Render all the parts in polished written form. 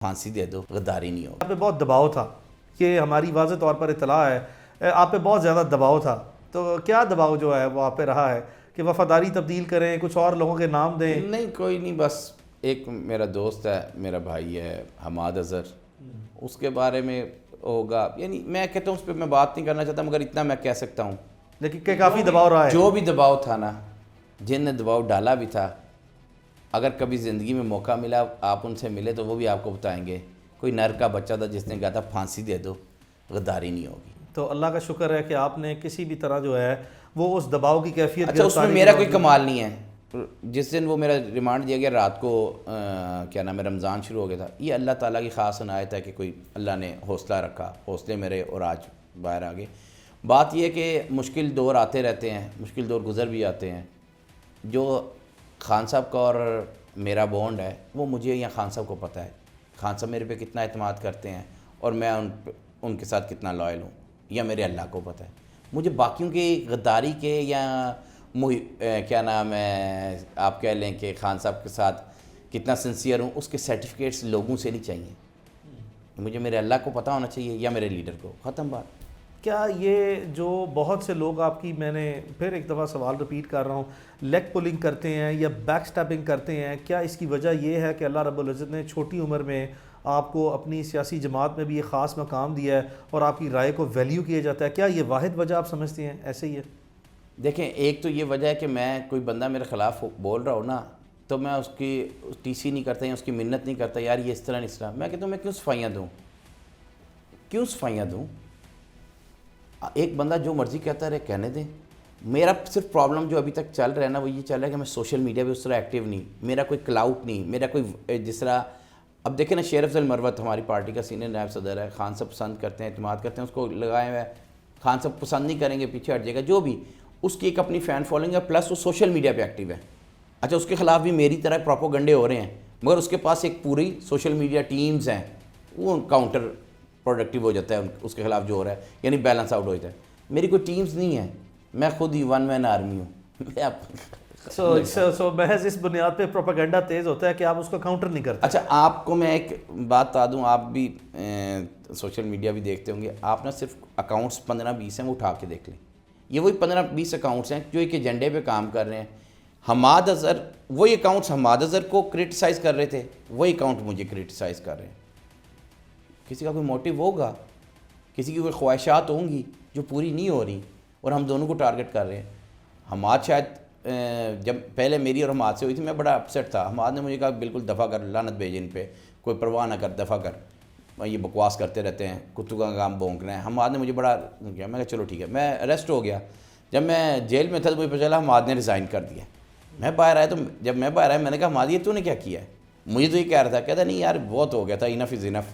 پھانسی دے دو، غداری نہیں ہوگی۔ آپ پہ بہت دباؤ تھا، یہ ہماری واضح طور پر اطلاع ہے، آپ پہ بہت زیادہ دباؤ تھا، تو کیا دباؤ جو ہے وہ آپ پہ رہا ہے کہ وفاداری تبدیل کریں، کچھ اور لوگوں کے نام دیں؟ نہیں کوئی نہیں، بس ایک میرا دوست ہے، میرا بھائی ہے حماد اظہر، اس کے بارے میں ہوگا، یعنی میں کہتا ہوں اس پہ میں بات نہیں کرنا چاہتا، مگر اتنا میں کہہ سکتا ہوں لیکن کہ کافی دباؤ رہا ہے۔ جو بھی دباؤ تھا نا، جن نے دباؤ ڈالا بھی تھا، اگر کبھی زندگی میں موقع ملا آپ ان سے ملے تو وہ بھی آپ کو بتائیں گے، کوئی نر کا بچہ تھا جس نے کہا تھا پھانسی دے دو، غداری نہیں ہوگی۔ تو اللہ کا شکر ہے کہ آپ نے کسی بھی طرح جو ہے وہ اس دباؤ کی کیفیت، اچھا اس میں میرا کوئی کمال نہیں ہے، جس دن وہ میرا ریمانڈ دیا گیا رات کو، کیا نام ہے، رمضان شروع ہو گیا تھا، یہ اللہ تعالیٰ کی خاص عنایت ہے کہ کوئی اللہ نے حوصلہ رکھا، حوصلے میرے اور آج باہر آ گئے۔ بات یہ ہے کہ مشکل دور آتے رہتے ہیں، مشکل دور گزر بھی آتے ہیں۔ جو خان صاحب کا اور میرا بونڈ ہے وہ مجھے یا خان صاحب کو پتہ ہے، خان صاحب میرے پہ کتنا اعتماد کرتے ہیں اور میں ان کے ساتھ کتنا لائل ہوں، یا میرے اللہ کو پتہ ہے۔ مجھے باقیوں کی غداری کے یا کیا نام ہے آپ کہہ لیں کہ خان صاحب کے ساتھ کتنا سنسیئر ہوں، اس کے سرٹیفکیٹس لوگوں سے نہیں چاہیے، مجھے میرے اللہ کو پتہ ہونا چاہیے یا میرے لیڈر کو، ختم بات۔ کیا یہ جو بہت سے لوگ آپ کی، میں نے پھر ایک دفعہ سوال رپیٹ کر رہا ہوں، لیگ پولنگ کرتے ہیں یا بیک سٹیپنگ کرتے ہیں، کیا اس کی وجہ یہ ہے کہ اللہ رب العزت نے چھوٹی عمر میں آپ کو اپنی سیاسی جماعت میں بھی ایک خاص مقام دیا ہے اور آپ کی رائے کو ویلیو کیا جاتا ہے؟ کیا یہ واحد وجہ آپ سمجھتے ہیں ایسے ہی ہے؟ دیکھیں ایک تو یہ وجہ ہے کہ میں کوئی بندہ میرے خلاف بول رہا ہوں نا تو میں اس کی ٹی سی نہیں کرتا یا اس کی منت نہیں کرتا یار یہ اس طرح نہیں اس طرح، میں کہتا ہوں میں کیوں صفائیاں دوں؟ ایک بندہ جو مرضی کہتا رہے کہنے دیں۔ میرا صرف پرابلم جو ابھی تک چل رہا ہے نا وہ یہ چل رہا ہے کہ میں سوشل میڈیا پہ اس طرح ایکٹیو نہیں، میرا کوئی کلاؤٹ نہیں، میرا کوئی جس طرح اب دیکھیں نا شیر افضل مروت ہماری پارٹی کا سینئر نائب صدر ہے، خان صاحب پسند کرتے ہیں، اعتماد کرتے ہیں، اس کو لگائے ہوئے، خان صاحب پسند نہیں کریں گے پیچھے ہٹ جائے گا، جو بھی اس کی ایک اپنی فین فالوئنگ ہے، پلس وہ سوشل میڈیا پہ ایکٹیو ہے۔ اچھا اس کے خلاف بھی میری طرح پروپوگنڈے ہو رہے ہیں، مگر اس کے پاس ایک پوری سوشل میڈیا ٹیمز ہیں، وہ کاؤنٹر پروڈکٹیو ہو جاتا ہے اس کے خلاف جو ہو رہا ہے، یعنی بیلنس آؤٹ ہو جاتا ہے۔ میری کوئی ٹیمز نہیں ہے، میں خود ہی ون مین آرمی ہوں۔ سو محض اس بنیاد پہ پروپیگنڈا تیز ہوتا ہے کہ آپ اس کو کاؤنٹر نہیں کرتے۔ اچھا آپ کو میں ایک بات بتا دوں، آپ بھی سوشل میڈیا بھی دیکھتے ہوں گے، آپ نا صرف اکاؤنٹس 15-20 ہیں وہ اٹھا کے دیکھ لیں، یہ وہی 15-20 اکاؤنٹس ہیں جو ایک ایجنڈے پہ کام کر رہے ہیں۔ حماد اظہر، وہی اکاؤنٹس حماد اظہر کو کرٹیسائز کر رہے تھے، وہی اکاؤنٹ مجھے کرٹیسائز کر رہے ہیں۔ کسی کا کوئی موٹیو ہوگا، کسی کی کوئی خواہشات ہوں گی جو پوری نہیں ہو رہی اور ہم دونوں کو ٹارگٹ کر رہے ہیں۔ حماد شاید جب پہلے میری اور حماد سے ہوئی تھی میں بڑا اپسیٹ تھا، حماد نے مجھے کہا بالکل دفع کر، لعنت بھیج ان پہ، کوئی پرواہ نہ کر، دفع کر، یہ بکواس کرتے رہتے ہیں، کتوں کا کام بھونکنا ہے۔ حماد نے مجھے بڑا کیا، میں کہا چلو ٹھیک ہے، میں اریسٹ ہو گیا۔ جب میں جیل میں تھا تو مجھے پتہ چلا حماد نے ریزائن کر دیا۔ میں باہر آیا تو جب میں باہر آیا میں نے کہا حماد یہ تو نے کیا کیا ہے؟ مجھے تو یہ کہہ رہا تھا، کہتا نہیں یار بہت ہو گیا تھا، انف از انف۔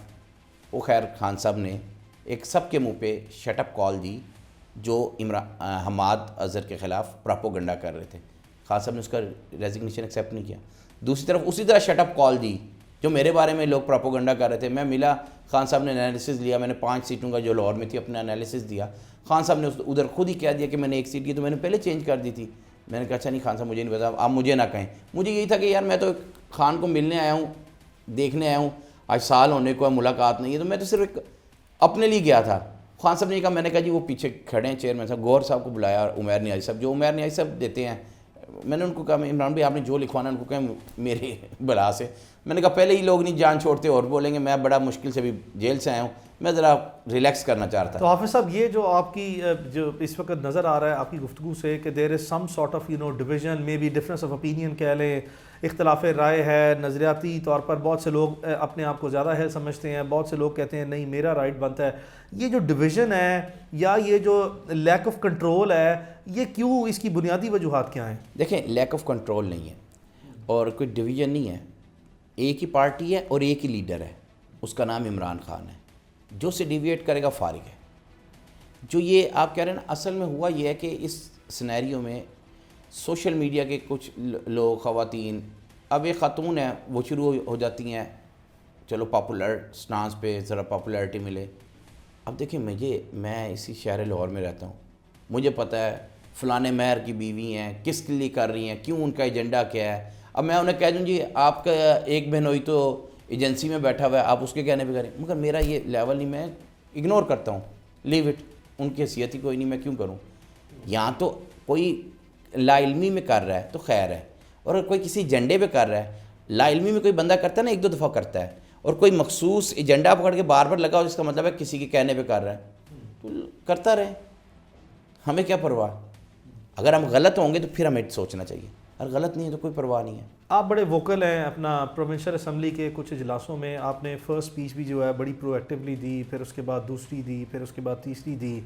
وہ خیر خان صاحب نے ایک سب کے منہ پہ شٹ اپ کال دی جو حماد اظہر کے خلاف پراپوگنڈا کر رہے تھے، خان صاحب نے اس کا ریزگنیشن ایکسیپٹ نہیں کیا۔ دوسری طرف اسی طرح شٹ اپ کال دی جو میرے بارے میں لوگ پراپوگنڈا کر رہے تھے۔ میں ملا، خان صاحب نے انالیسس لیا، میں نے 5 سیٹوں کا جو لاہور میں تھی اپنا انالیسس دیا۔ خان صاحب نے ادھر خود ہی کہہ دیا کہ میں نے ایک سیٹ کی تو میں نے پہلے چینج کر دی تھی۔ میں نے کہا اچھا نہیں خان صاحب مجھے نہیں پتا، آپ مجھے نہ کہیں۔ مجھے یہی تھا کہ یار میں تو خان کو ملنے آیا ہوں، دیکھنے آیا ہوں، آج سال ہونے کو ہے، ملاقات نہیں ہے، تو میں تو صرف ایک اپنے لیے گیا تھا۔ خان صاحب نے کہا، میں نے کہا جی وہ پیچھے کھڑے ہیں چیئرمین صاحب، گور صاحب کو بلایا اور عمیر نیازی صاحب، جو عمیر نیازی صاحب دیتے ہیں، میں نے ان کو کہا عمران بھائی آپ نے جو لکھوانا ان کو کہیں میرے بلا سے۔ میں نے کہا پہلے ہی لوگ نہیں جان چھوڑتے اور بولیں گے، میں بڑا مشکل سے بھی جیل سے آیا ہوں، میں ذرا ریلیکس کرنا چاہتا۔ تو حافظ صاحب یہ جو آپ کی جو اس وقت نظر آ رہا ہے آپ کی گفتگو سے کہ there is some sort of division, may be difference of opinion کہہ لیں، اختلاف رائے ہے، نظریاتی طور پر بہت سے لوگ اپنے آپ کو زیادہ ہے سمجھتے ہیں، بہت سے لوگ کہتے ہیں نہیں میرا رائٹ بنتا ہے۔ یہ جو ڈویژن ہے یا یہ جو لیک آف کنٹرول ہے، یہ کیوں، اس کی بنیادی وجوہات کیا ہیں؟ دیکھیں لیک آف کنٹرول نہیں ہے اور کوئی ڈویژن نہیں ہے، ایک ہی پارٹی ہے اور ایک ہی لیڈر ہے، اس کا نام عمران خان ہے، جو سے ڈیویٹ کرے گا فارغ ہے۔ جو یہ آپ کہہ رہے ہیں نا، اصل میں ہوا یہ ہے کہ اس سینیریو میں سوشل میڈیا کے کچھ لوگ، خواتین، اب ایک خاتون ہیں وہ شروع ہو جاتی ہیں چلو پاپولر سٹانس پہ ذرا پاپولیرٹی ملے۔ اب دیکھیں میں اسی شہر لاہور میں رہتا ہوں، مجھے پتہ ہے فلانے مہر کی بیوی ہیں، کس کے لیے کر رہی ہیں، کیوں، ان کا ایجنڈا کیا ہے۔ اب میں انہیں کہہ دوں جی آپ کا ایک بہن ہوئی تو ایجنسی میں بیٹھا ہوا ہے, آپ اس کے کہنے پہ کریں, مگر میرا یہ لیول نہیں, میں اگنور کرتا ہوں, لیو اٹ, ان کی حیثیت ہی کوئی نہیں, میں کیوں کروں. یہاں تو کوئی لا علمی میں کر رہا ہے تو خیر ہے, اور اگر کوئی کسی ایجنڈے پہ کر رہا ہے, لا علمی میں کوئی بندہ کرتا ہے نا, ایک دو دفعہ کرتا ہے, اور کوئی مخصوص ایجنڈا پکڑ کے بار بار لگا ہو, اس کا مطلب ہے کسی کے کہنے پہ کر رہا ہے, تو کرتا رہے, ہمیں کیا پرواہ. اگر ہم غلط ہوں گے تو پھر ہمیں سوچنا چاہیے, اگر غلط نہیں ہے تو کوئی پرواہ نہیں ہے. آپ بڑے ووکل ہیں اپنا پروونشل اسمبلی کے کچھ اجلاسوں میں, آپ نے فرسٹ اسپیچ بھی جو ہے بڑی پرو ایکٹیولی دی, پھر اس کے بعد دوسری دی, پھر اس کے بعد تیسری دی.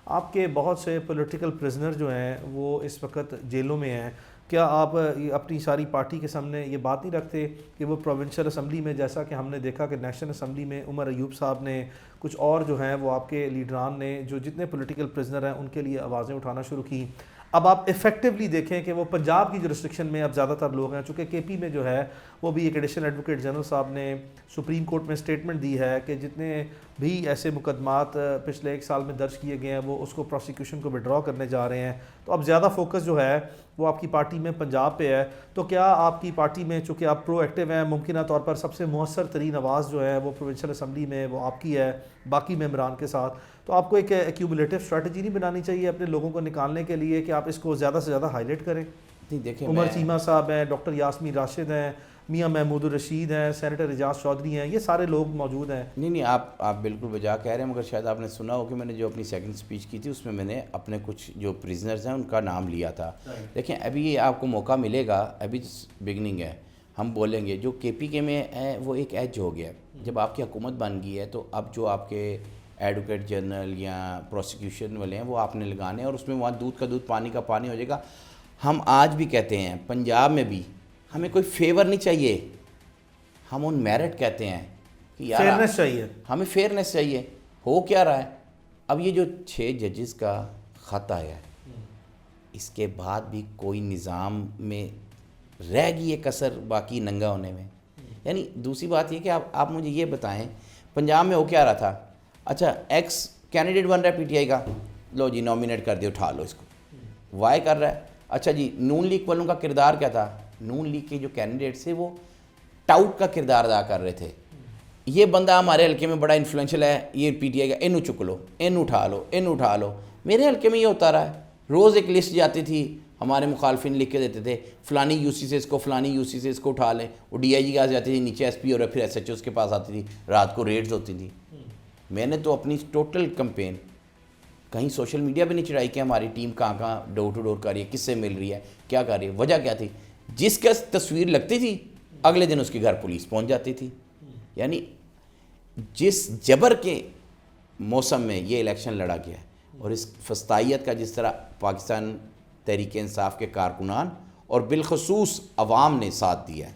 آپ کے بہت سے پولیٹیکل پرزنر جو ہیں وہ اس وقت جیلوں میں ہیں. کیا آپ اپنی ساری پارٹی کے سامنے یہ بات نہیں رکھتے کہ وہ پروونشل اسمبلی میں, جیسا کہ ہم نے دیکھا کہ نیشنل اسمبلی میں عمر ایوب صاحب نے, کچھ اور جو ہیں وہ آپ کے لیڈران نے, جو جتنے پولیٹیکل پرزنر ہیں ان کے لیے آوازیں اٹھانا شروع کی. اب آپ ایفیکٹولی دیکھیں کہ وہ پنجاب کی جورسڈکشن میں اب زیادہ تر لوگ ہیں, چونکہ کے پی میں جو ہے وہ بھی ایک ایڈیشنل ایڈوکیٹ جنرل صاحب نے سپریم کورٹ میں اسٹیٹمنٹ دی ہے کہ جتنے بھی ایسے مقدمات پچھلے 1 سال میں درج کیے گئے ہیں وہ اس کو پروسیکیوشن کو وڈرا کرنے جا رہے ہیں. تو اب زیادہ فوکس جو ہے وہ آپ کی پارٹی میں پنجاب پہ ہے. تو کیا آپ کی پارٹی میں, چونکہ آپ پرو ایکٹیو ہیں, ممکنہ طور پر سب سے مؤثر ترین آواز جو ہے وہ پروونشل اسمبلی میں وہ آپ کی ہے باقی ممبران کے ساتھ, تو آپ کو ایک ایکیومولیٹو اسٹریٹجی نہیں بنانی چاہیے اپنے لوگوں کو نکالنے کے لیے کہ آپ اس کو زیادہ سے زیادہ ہائی لائٹ کریں؟ دیکھیں, عمر چیمہ صاحب ہیں, ڈاکٹر یاسمین راشد ہیں, میاں محمود الرشید ہیں, سینیٹر اعجاز چودھری ہیں, یہ سارے لوگ موجود ہیں. نہیں, آپ بالکل بجا کہہ رہے ہیں, مگر شاید آپ نے سنا ہو کہ میں نے جو اپنی سیکنڈ اسپیچ کی تھی اس میں نے اپنے کچھ جو پریزنرز ہیں ان کا نام لیا تھا. دیکھیں, ابھی یہ آپ کو موقع ملے گا, ابھی بگننگ ہے, ہم بولیں گے. جو کے پی کے میں ہے وہ ایک ایج ہو گیا, جب آپ کی حکومت بن گئی ہے تو اب جو آپ کے ایڈوکیٹ جنرل یا پروسیکیوشن والے ہیں وہ آپ نے لگانے, اور اس میں وہاں دودھ کا دودھ پانی کا پانی ہو جائے گا. ہم آج بھی کہتے ہیں پنجاب میں بھی ہمیں کوئی فیور نہیں چاہیے, ہم ان میرٹ کہتے ہیں کہ یار فیئرنیس چاہیے, ہمیں فیئرنیس چاہیے. ہو کیا رہا ہے اب, یہ جو 6 ججز کا خط آیا ہے اس کے بعد بھی کوئی نظام میں رہ گئی ہے کسر باقی ننگا ہونے میں. یعنی دوسری بات یہ کہ آپ مجھے یہ بتائیں پنجاب میں ہو کیا رہا تھا, اچھا ایکس کینڈیڈیٹ بن رہا ہے پی ٹی آئی کا, لو جی نامینیٹ کر دے, اٹھا لو اس کو, وائی کر رہا ہے. اچھا جی, نون لیگ والوں کا کردار کیا تھا, نون لیگ کے جو کینڈیڈیٹ تھے وہ ٹاؤٹ کا کردار ادا کر رہے تھے. یہ بندہ ہمارے حلقے میں بڑا انفلوئنشل ہے, یہ پی ٹی آئی کا, ان چک لو, ان اٹھا لو, ان اٹھا لو. میرے حلقے میں یہ ہوتا رہا ہے, روز ایک لسٹ جاتی تھی, ہمارے مخالفین لکھ کے دیتے تھے فلانی یو سی سے اس کو, فلانی یو سی سے اس کو اٹھا لیں. وہ ڈی آئی جی کے پاس جاتی تھی, نیچے ایس پی اور پھر ایس ایچ او اس کے پاس آتی تھی, رات کو ریڈز ہوتی تھی. میں نے تو اپنی ٹوٹل کمپین کہیں سوشل میڈیا پہ نہیں چڑھائی کہ ہماری ٹیم کہاں کہاں ڈور ٹو ڈور کر رہی ہے, کس سے مل رہی ہے, کیا کر رہی ہے. وجہ کیا تھی, جس کا تصویر لگتی تھی اگلے دن اس کے گھر پولیس پہنچ جاتی تھی. یعنی جس جبر کے موسم میں یہ الیکشن لڑا گیا ہے, اور اس فسطائیت کا جس طرح پاکستان تحریک انصاف کے کارکنان اور بالخصوص عوام نے ساتھ دیا ہے,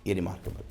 یہ ریمارکیبل.